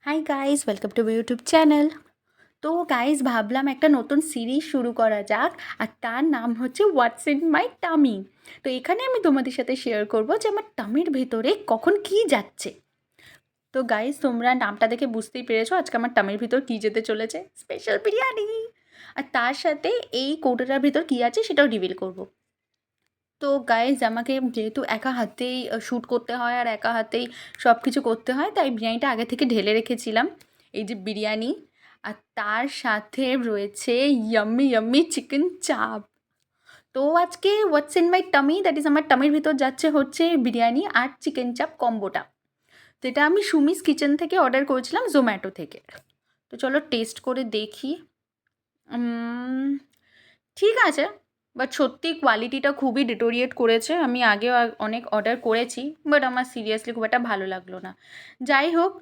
Hi guys, welcome to my YouTube channel. তো guys ভাবলাম একটা নতুন সিরিজ শুরু করা যাক, আর তার নাম হচ্ছে হোয়াটস ইন মাই টামি। তো এখানে আমি তোমাদের সাথে শেয়ার করব যে আমার টামির ভেতরে কখন কী যাচ্ছে। তো গাইজ তোমরা নামটা দেখে বুঝতেই পেরেছো আজকে আমার টামির ভিতর কী যেতে চলেছে, স্পেশাল বিরিয়ানি। আর তার সাথে এই কৌটোটার ভিতর কী আছে সেটাও রিভিল করব। তো গাইজ আমাকে যেহেতু একা হাতেই শ্যুট করতে হয় আর একা হাতেই সব কিছু করতে হয়, তাই বিরিয়ানিটা আগে থেকে ঢেলে রেখেছিলাম। এই যে বিরিয়ানি, আর তার সাথে রয়েছে ইয়াম্মি ইয়াম্মি চিকেন চাপ। তো আজকে what's in my tummy, that is আমার টামির ভিতর যাচ্ছে হচ্ছে বিরিয়ানি আর চিকেন চাপ কম্বোটা। তো এটা আমি সুমিস কিচেন থেকে অর্ডার করেছিলাম, জোম্যাটো থেকে। তো চলো টেস্ট করে দেখি। ঠিক আছে, বাট সত্যি কোয়ালিটিটা খুবই ডিটোরিয়েট করেছে। আমি আগেও অনেক অর্ডার করেছি, বাট আমার সিরিয়াসলি খুব একটা ভালো লাগলো না। যাই হোক।